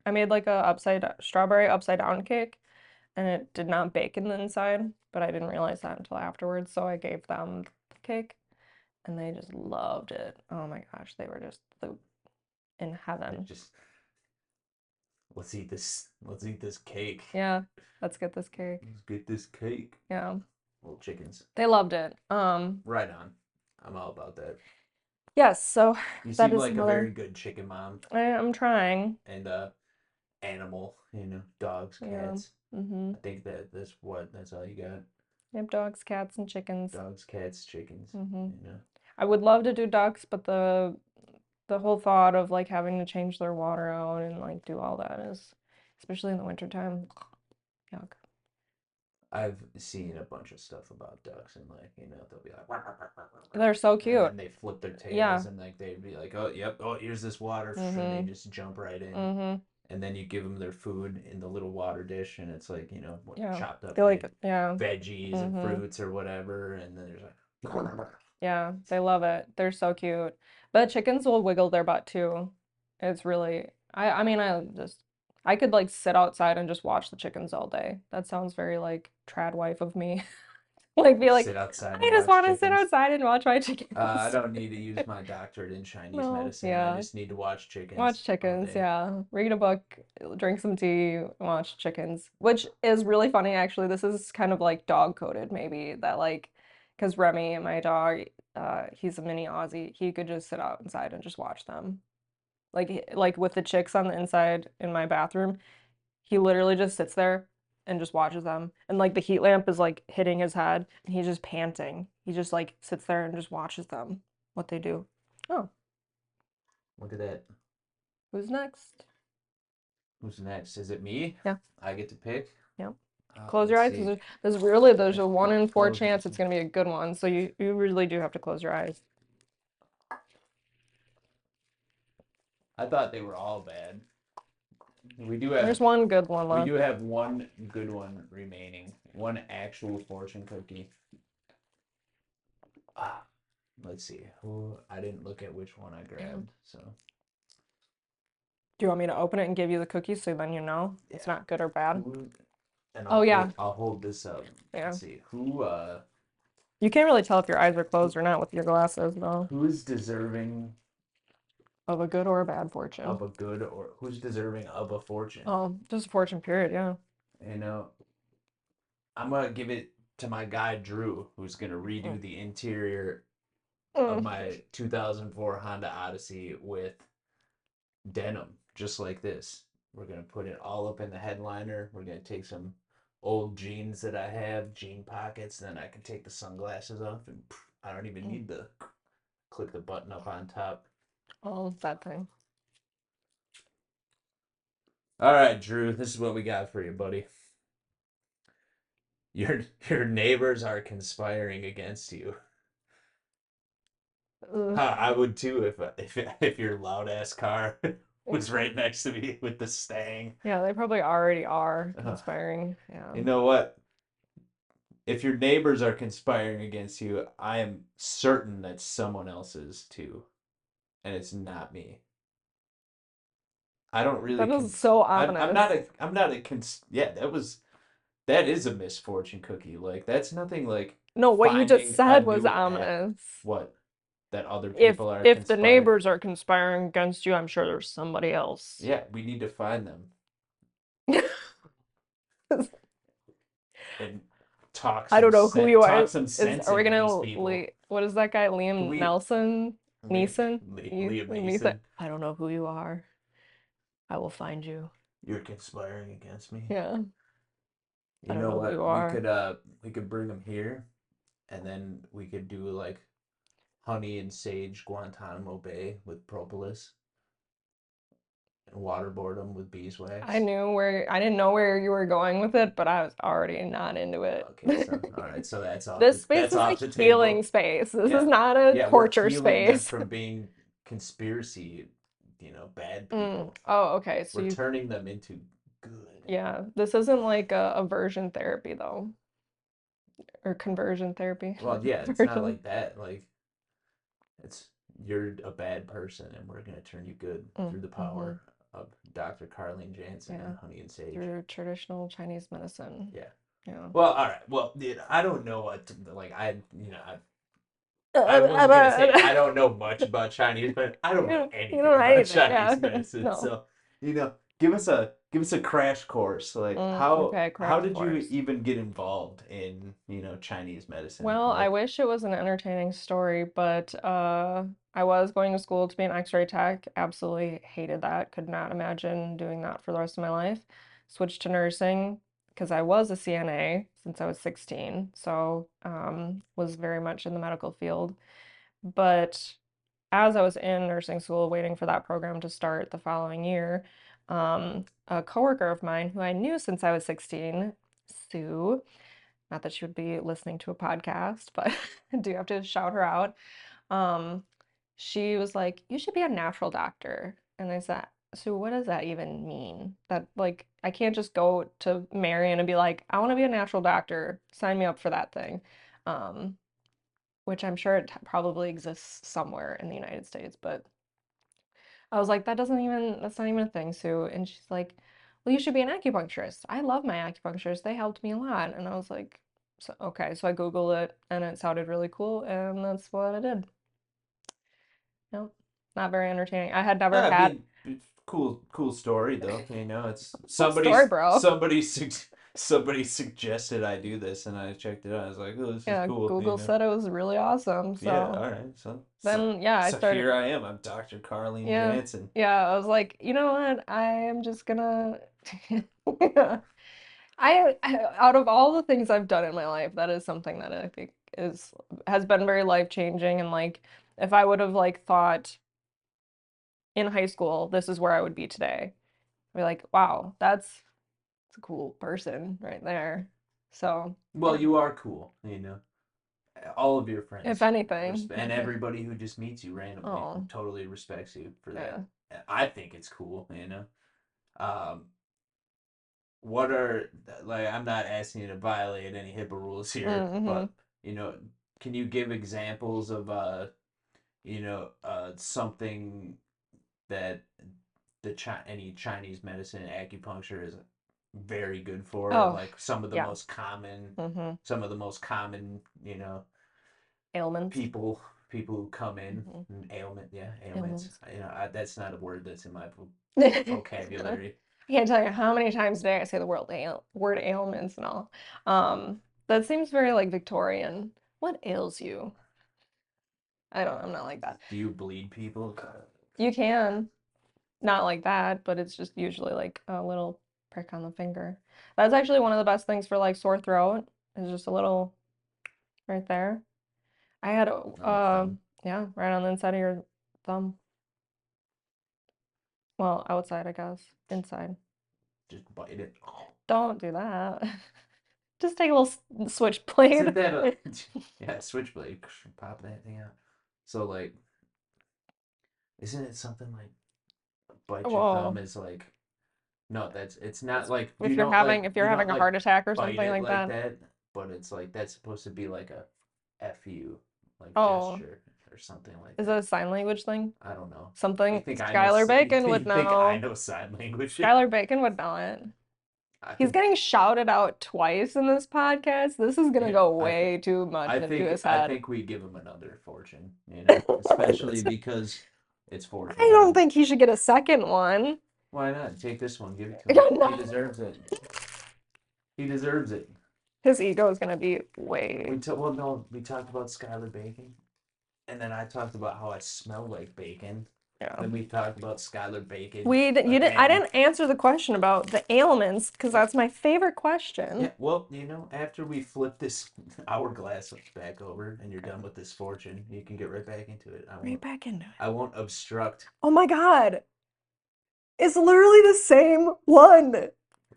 I made like a strawberry upside down cake, and it did not bake in the inside, but I didn't realize that until afterwards, so I gave them the cake and they just loved it. Oh my gosh, they were just in heaven. Just let's eat this. Let's eat this cake. Yeah, let's get this cake. Let's get this cake. Yeah. Little chickens. They loved it. Right on. I'm all about that. Yes, so You that seem is like another. a very good chicken mom. I'm trying. And animal, dogs, cats. Yeah. Mm-hmm. I think that's all you got. Yep, dogs, cats, and chickens. Dogs, cats, chickens. Mm-hmm. You know. I would love to do ducks, but the whole thought of like having to change their water out and like do all that is, especially in the wintertime, yuck. I've seen a bunch of stuff about ducks and they'll be like "Wah, wah, wah, wah, wah," They're so cute. and then they flip their tails Yeah. and like they'd be like, oh yep, oh here's this water, and they just jump right in. And then you give them their food in the little water dish, and it's like Yeah. chopped up They like yeah. veggies and fruits or whatever, and then there's like Yeah, they love it. They're so cute. But chickens will wiggle their butt too. It's really I mean I just I could like sit outside and just watch the chickens all day. That sounds very like trad wife of me. Like be like, Sit outside I and just watch want to sit chickens. outside and watch my I chickens. don't need to use my doctorate in Chinese No, medicine. I yeah. just need to watch chickens Watch all chickens, day. yeah. Read a book, drink some tea, watch chickens, which is really funny actually. This is kind of like dog coded maybe that like because Remy, my dog, he's a mini Aussie. He could just sit outside and just watch them. Like with the chicks on the inside in my bathroom, he literally just sits there and just watches them. And like the heat lamp is like hitting his head and he's just panting. He just like sits there and just watches them, what they do. Oh, Look at that. who's next? Who's next? Is it me? Yeah. I get to pick? Yep. Close your Let's eyes see. because there's a 1 in 4 Close. chance it's gonna be a good one. So you really do have to close your eyes. I thought they were all bad. We do There's have one good one we left. do have one good one remaining. One actual fortune cookie. Let's see. Who I didn't look at which one I grabbed. So Do you want me to open it and give you the cookies so then you know it's not good or bad? And Oh yeah. I'll hold this up. Yeah. Let's see. Who You can't really tell if your eyes are closed or not with your glasses though. who is deserving Of a good or a bad fortune. of a good or who's deserving of a fortune? Oh, just a fortune period, yeah. You know, I'm gonna give it to my guy Drew, who's gonna redo the interior of my 2004 Honda Odyssey with denim, just like this. We're gonna put it all up in the headliner. We're gonna take some old jeans that I have, jean pockets, then I can take the sunglasses off, and I don't even need to click the button up on top. Oh, that thing. All right, Drew, this is what we got for you, buddy. Your neighbors are conspiring against you. I would too if your loud ass car was right next to me with the Stang. Yeah, they probably already are conspiring. Yeah. You know what? If your neighbors are conspiring against you, I am certain that someone else is too, and it's not me. I don't really. That is so I'm ominous. not a. I'm not a. Yeah, that is a misfortune cookie. Like that's nothing like. No, what you just finding a said was new app. ominous. What? That other If people are the conspiring. neighbors are conspiring against you, I'm sure there's somebody else. Yeah, we need to find them and talk. I don't know who you are. Talk some sense Are we into gonna these people. what is that guy? Liam Nelson? Neeson? Liam Neeson. I don't know who you are. I will find you. You're conspiring against me. Yeah. You know what? We could bring them here, and then we could do like honey and sage Guantanamo Bay with propolis, and waterboard them with beeswax. I didn't know where you were going with it, but I was already not into it. Okay, so all right, so that's off. This space that's is off a the healing table. space. This is not a torture we're healing them space. from being conspiracy, bad people. Oh, okay. So we're turning them into good. Yeah, this isn't like a aversion therapy though, or conversion therapy. Well, yeah, it's not like that. Like, it's you're a bad person, and we're gonna turn you good through the power of Dr. Carlene Janssen and honey and sage. Through traditional Chinese medicine. Yeah. Yeah. Well, all right. Well, dude, I don't know what like I wasn't gonna say I don't know much about Chinese, but I don't know anything about Chinese medicine. No. So give us a crash course. Like how did you even get involved in Chinese medicine? Well, I wish it was an entertaining story, but I was going to school to be an X-ray tech. Absolutely hated that. Could not imagine doing that for the rest of my life. Switched to nursing because I was a CNA since I was 16, so was very much in the medical field. But as I was in nursing school, waiting for that program to start the following year, a coworker of mine who I knew since I was 16, Sue, not that she would be listening to a podcast, but I do have to shout her out. She was like, "You should be a natural doctor." And I said, "So what does that even mean? That like I can't just go to Marion and be like, I want to be a natural doctor. Sign me up for that thing." Which I'm sure it probably exists somewhere in the United States, but I was like, that's not even a thing, Sue. And she's like, well, you should be an acupuncturist. I love my acupuncturist. They helped me a lot. And I was like, so, okay. So I Googled it and it sounded really cool. And that's what I did. Nope. Not very entertaining. I had never I had, mean, cool story though. It's cool story, bro. somebody suggested I do this, and I checked it out. I was like, oh, this is Yeah, cool. Google said it was really awesome. Yeah, So all right. then, yeah, I So started. here I am. I'm Dr. Carlene Yeah. Janssen. Yeah. I was like, you know what? I am just gonna. Out of all the things I've done in my life, that is something that I think has been very life-changing. And like, if I would have like thought in high school, this is where I would be today, I'd be like, wow, that's a cool person right there. So, Well, yeah, you are cool. All of your if friends anything, and everybody who just meets you randomly oh, totally respects you for that. yeah. I think it's cool. Um, what are like I'm not asking you to violate any HIPAA rules here, Mm-hmm. but you know, can you give examples of something that any Chinese medicine acupuncture is very good for, Oh, like yeah. Mm-hmm. some of the most common, Ailments. people who come in Mm-hmm. and ailments. Ailments. That's not a word that's in my I vocabulary. can't tell you how many times a day I say the word ailments and all. That seems very like Victorian. What ails you? I'm not like that. Do you bleed people? You can, not like that, but it's just usually like a little prick on the finger. That's actually one of the best things for like sore throat, is just a little right there. I had, On the thumb? yeah, right on the inside of your thumb. Well, outside, I guess. Inside. Just bite it. Don't do that. Just take a little switchblade. Isn't that a yeah, switchblade? Pop that thing out. So like, isn't it something like bite your thumb Whoa. is like no, it's not like If you you're don't having a like heart attack or bite something it like like that. that, but it's like that's supposed to be like a fu like Oh, gesture or something like is it that. a sign language thing? I don't know. You Something think I know? Skylar Bacon You would think I know. know sign language? Skylar Bacon would know it. I He's could. getting shouted out twice in this podcast. This is gonna Yeah, go way too much into his I head. think we give him another fortune. Especially because it's I 420. don't think he should get a second one. Why not? Take this one, give it to him. He No. deserves it. He deserves it. His ego is gonna be way. Well, no, we talked about Skylar Bacon, and then I talked about how I smell like bacon. Yeah. Then we talked about Skylar Bacon You didn't. I again. didn't answer the question about the ailments because that's my favorite question. Yeah, well, after we flip this hourglass back over and you're done with this fortune, you can get right back into it. Right back into it. I won't obstruct Oh my God. It's literally the same one.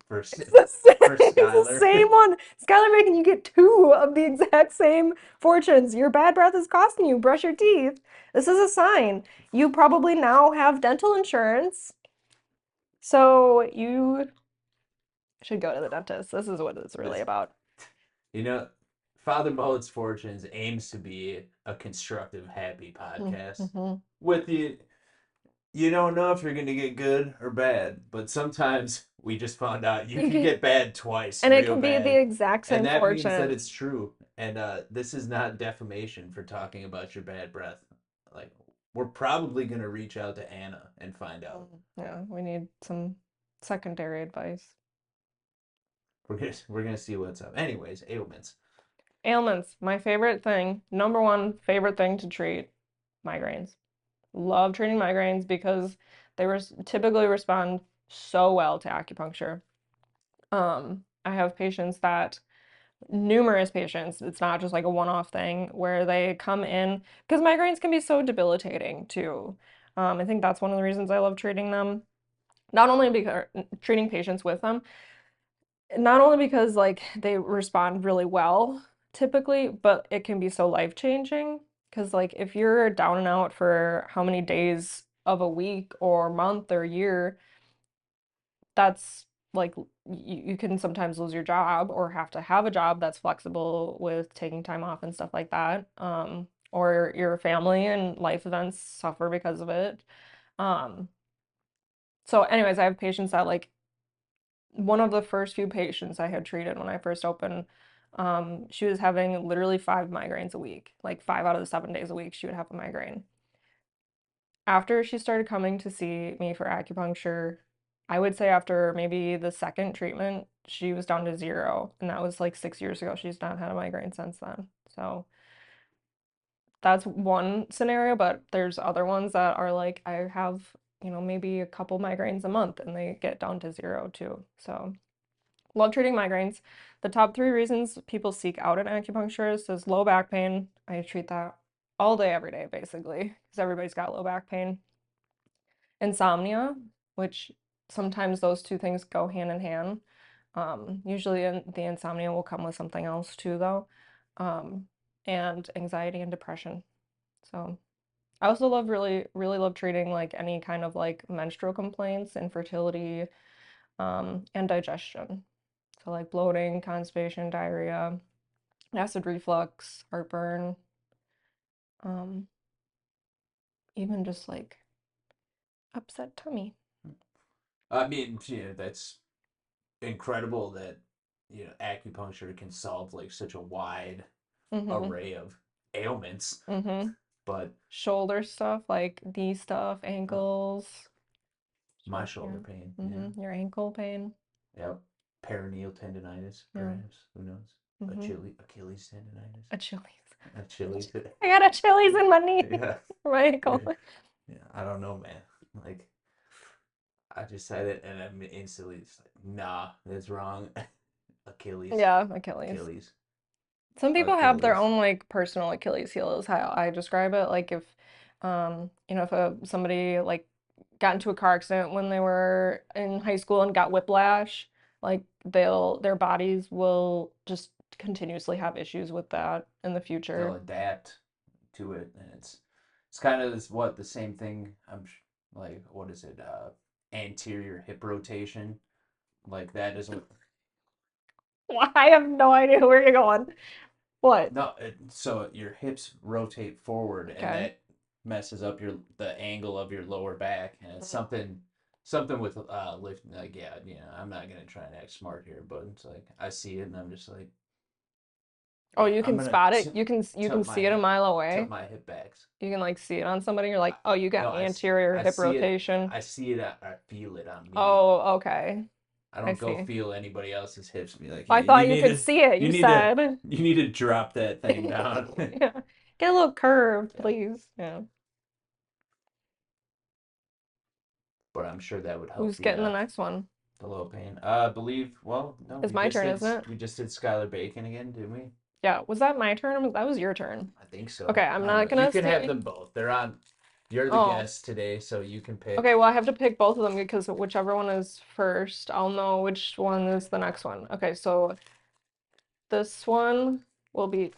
for It's the same, for it's the Skylar. same one. Skylar Bacon, you get two of the exact same fortunes. Your bad breath is costing you. Brush your teeth. This is a sign. You probably now have dental insurance. So you should go to the dentist. This is what it's really This, about. you know, Father Mullet's Fortunes aims to be a constructive, happy podcast. Mm-hmm. With you don't know if you're gonna get good or bad, but sometimes we just found out you can get bad twice, And it real can be the bad, exact and same that means that fortune. it's true. And this is not defamation for talking about your bad breath. Like we're probably gonna reach out to Anna and find out. Yeah, we need some secondary advice. We're gonna see what's up. Anyways, ailments. Ailments, my favorite thing, number one favorite thing to treat, migraines. Love treating migraines because they typically respond so well to acupuncture. I have numerous patients, it's not just like a one-off thing where they come in because migraines can be so debilitating too. I think that's one of the reasons I love treating them. Not only because treating patients with them, not only because like they respond really well typically, but it can be so life-changing because like if you're down and out for how many days of a week or month or year, that's like you can sometimes lose your job or have to have a job that's flexible with taking time off and stuff like that. Or your family and life events suffer because of it. Um, so anyways, I have patients that like one of the first few patients I had treated when I first opened, she was having literally 5 migraines a week. Like 5 out of the 7 days a week, she would have a migraine. After she started coming to see me for acupuncture, I would say after maybe the second treatment, she was down to 0. And that was like 6 years ago. She's not had a migraine since then. So that's one scenario, but there's other ones that are like, I have, maybe a couple migraines a month and they get down to 0 too. So love treating migraines. The top 3 reasons people seek out an acupuncturist is low back pain. I treat that all day, every day, basically, because everybody's got low back pain. Insomnia, which sometimes those two things go hand in hand. Usually the insomnia will come with something else too, though. And anxiety and depression. So I also really love treating like any kind of like menstrual complaints, infertility, and digestion. So like bloating, constipation, diarrhea, acid reflux, heartburn, even just like upset tummy. I mean, that's incredible that acupuncture can solve like such a wide array of ailments. But shoulder stuff, like knee stuff, ankles, my shoulder pain, your ankle pain. Yep, perineal tendonitis, perhaps. Who knows? Achilles tendonitis. Achilles. I got Achilles in my knee. Yeah. My ankle. Yeah, I don't know, man. Like, I just said it and I'm instantly just like, nah, that's wrong. Achilles. Yeah, Achilles. Some people have their own like personal Achilles heel is how I describe it. Like if if somebody like got into a car accident when they were in high school and got whiplash, like their bodies will just continuously have issues with that in the future. They'll adapt to it, and it's kind of the same thing. Like, what is it? Anterior hip rotation, like that isn't. I have no idea where you're going. What? No, so your hips rotate forward, and that messes up the angle of your lower back, and it's something with lifting. Like, I'm not gonna try and act smart here, but it's like I see it, and I'm just like, oh, you can spot it. You can see it a mile away. Tilt my hip backs. You can like see it on somebody. You're like, oh, you got anterior hip rotation. I see it. I feel it on me. Oh, okay. I don't go feel anybody else's hips and be like, I thought you could see it. You said you need to drop that thing down. Yeah. Get a little curve, please. Yeah. But I'm sure that would help. Who's getting the next one? The low pain. I believe. Well, no. It's my turn, isn't it? We just did Skylar Bacon again, didn't we? Yeah. Was that my turn? That was your turn. I think so. Okay, I'm not gonna. You can have them both. They're on. You're the guest today, so you can pick. Okay, well, I have to pick both of them because whichever one is first, I'll know which one is the next one. Okay, so this one will be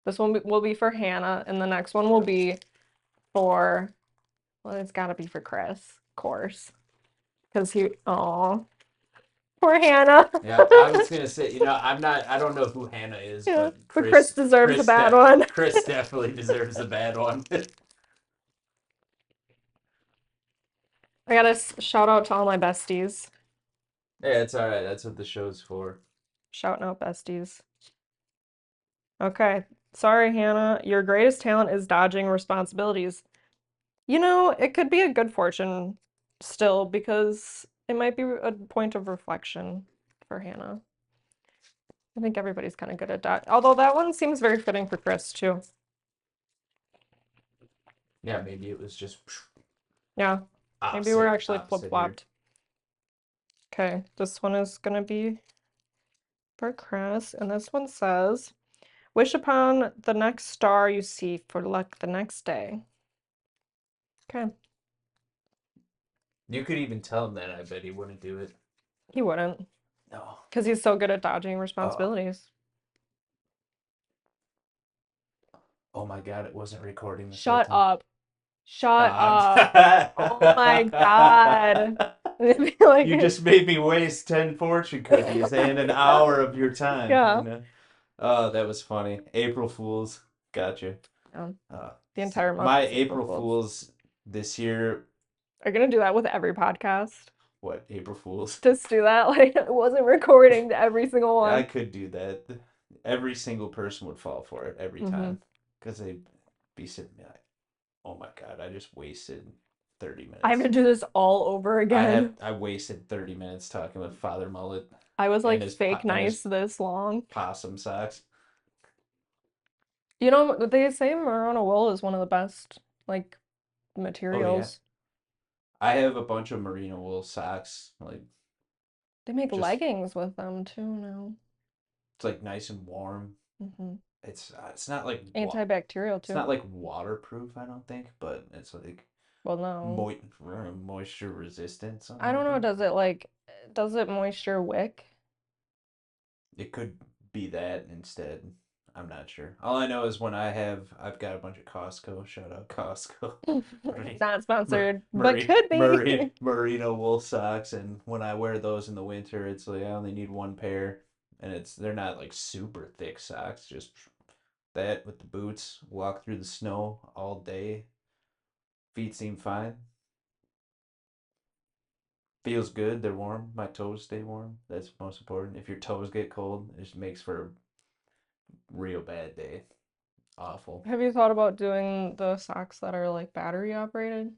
for Hannah, and the next one will be for, well, it's got to be for Chris, of course, because poor Hannah. Yeah, I was gonna say, I don't know who Hannah is, but Chris deserves a bad one. Chris definitely deserves a bad one. I gotta shout out to all my besties. Yeah, it's all right. That's what the show's for. Shouting out besties. Okay. Sorry, Hannah. Your greatest talent is dodging responsibilities. It could be a good fortune still because it might be a point of reflection for Hannah. I think everybody's kind of good at that. Although that one seems very fitting for Chris, too. Yeah, maybe it was just... Yeah. Maybe we're actually flip-flopped. Okay, this one is going to be for Chris, and this one says, wish upon the next star you see for luck the next day. Okay. You could even tell him that. I bet he wouldn't do it. He wouldn't. No. Because he's so good at dodging responsibilities. Oh my God, it wasn't recording this Shut up. Shut up. Oh my God. You just made me waste 10 fortune cookies and an hour of your time. Yeah. Oh, that was funny. April Fools. Gotcha. Yeah. The entire month. My April Fools this year. Are you going to do that with every podcast? What, April Fools? Just do that. Like I wasn't recording every single I one. could do that. Every single person would fall for it every Hmm. time because they'd be sitting there like, oh my God, I just wasted 30 I have minutes. to do this all over again. I wasted 30 minutes talking with Father Mullet I was and like fake and nice his this long. possum socks. You know, they say merino wool is one of the best like Oh yeah. materials. I have a bunch of merino wool socks. Like They make just leggings with them too now. it's like nice and warm. Hmm. It's not like Antibacterial it's too. not like waterproof, I don't think, but it's like Well, no. moisture resistant, something I don't like know, that. does it moisture wick? It could be that instead. I'm not sure. All I know is I've got a bunch of Costco. Shout out Costco. Not sponsored, but could be. Merino wool socks, and when I wear those in the winter, it's like I only need one pair, and they're not like super thick socks. Just that with the boots, walk through the snow all day. Feet seem fine. Feels good. They're warm. My toes stay warm. That's most important. If your toes get cold, it just makes for a real bad day. Awful. Have you thought about doing the socks that are like battery operated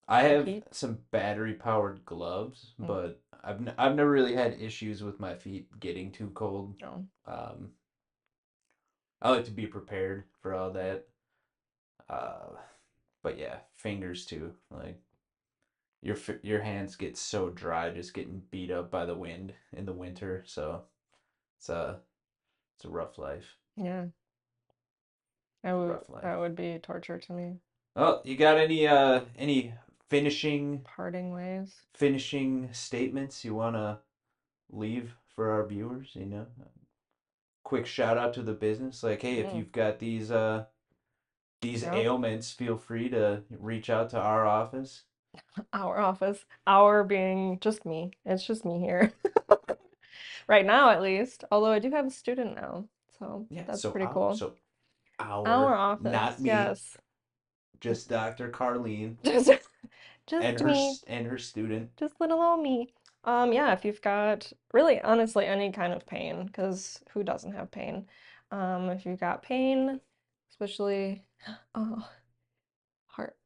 I for have heat? some battery powered gloves, Mm, but I've never really had issues with my feet getting too cold. no. Um, I like to be prepared for all that. Uh, but yeah, fingers too. Like your hands get so dry just getting beat up by the wind in the winter. So it's a it's a rough life. Yeah, Rough life. that would be torture to me. Oh, you got any finishing Parting ways. finishing statements you want to leave for our viewers? Quick shout out to the business. Like, hey, if Mm, you've got these yeah. ailments, feel free to reach out to our office. Our office. Our being just me. It's just me here. Right now, at least. Although I do have a student now, so Yeah, that's pretty cool. so Our our, office, not me, yes. just Dr. Carlene Just and just me. her student. Just little old me. Yeah, if you've got really honestly any kind of pain, because who doesn't have pain? If you've got pain, especially oh, heart,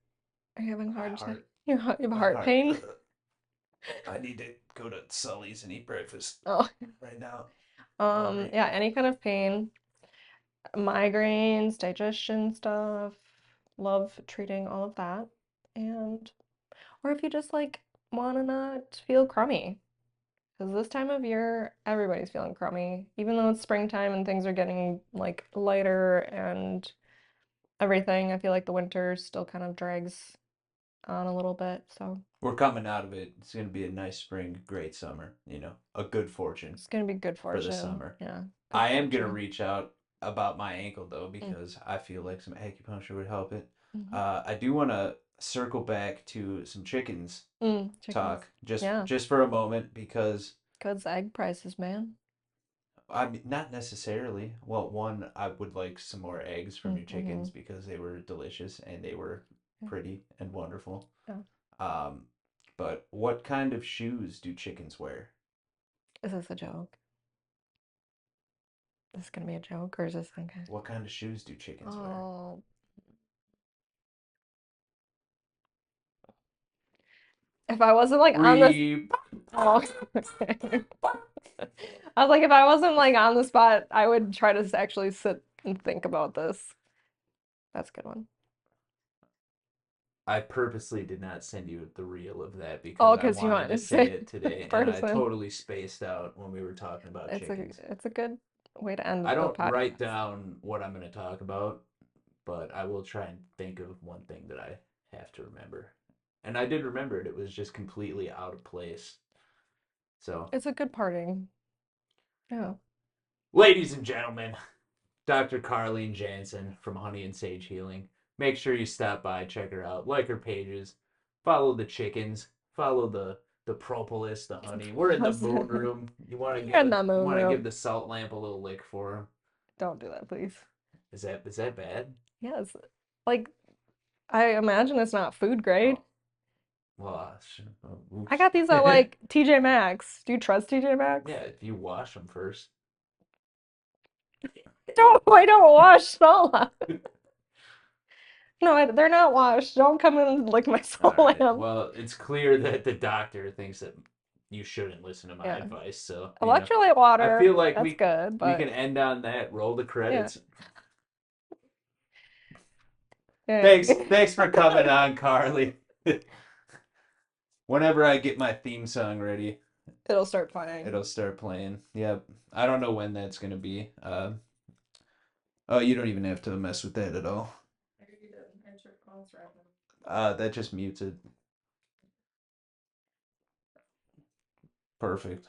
are you having a My hard time? heart, You have my heart heart. pain? I need to go to Sully's and eat breakfast Oh, right now. I'm hungry. yeah, any kind of pain, migraines, digestion stuff, love treating all of that. And, or if you just like want to not feel crummy. Because this time of year, everybody's feeling crummy. Even though it's springtime and things are getting like lighter and everything, I feel like the winter still kind of drags on a little bit. So We're coming out of it. It's gonna be a nice spring, great summer. A good fortune it's gonna be good for the fortune. summer. Yeah, good I am gonna fortune. reach out about my ankle though Mm, because I feel like some acupuncture would help it. mhm. I do want to circle back to some chickens Chickens. talk just Yeah, just for a moment because goods egg prices, man. I mean not necessarily. Well, one, I would like some more eggs from your Mm-hmm. chickens because they were delicious and they were Yeah, pretty and wonderful. yeah. Um, but what kind of shoes do chickens wear? Is this a joke? Is this gonna be a joke or is this okay? What kind of shoes do chickens wear? Oh, if I wasn't like on this. Re Oh, okay. I was like, if I wasn't like on the spot, I would try to actually sit and think about this. That's a good one. I purposely did not send you the reel of that because Oh, I because you wanted want to to say say it in today and I person. totally spaced out when we were talking about chickens. It's a good way to end I the don't write podcast. down what I'm going to talk about, but I will try and think of one thing that I have to remember. And I did remember it. It was just completely out of place. So, It's a good parting. Yeah. ladies and gentlemen, Dr. Carlene Janssen from Honey and Sage Healing. Make sure you stop by, check her out, like her pages, follow the chickens, follow the propolis, the honey. We're in the moon room. You want to You're in the moon give room. the salt lamp a little lick for him. Don't do that, please. Is that bad? Yes. Like, I imagine it's not food grade. Oh, Well, I got these at like TJ Maxx. Do you trust TJ Maxx? Yeah, if you wash them first. I don't wash salt lamp. No, they're not washed. Don't come and lick my salt All right. lamp. Well, it's clear that the doctor thinks that you shouldn't listen to my Yeah. advice. So, Electrolyte water. I feel like That's good, we but can end on that. Roll the credits. yeah. Thanks for coming on, Carly. Whenever I get my theme song ready, It'll start playing. it'll start playing. Yep. I don't know when that's gonna be. Oh, you don't even have to mess with that at all. That just mutes it. Perfect.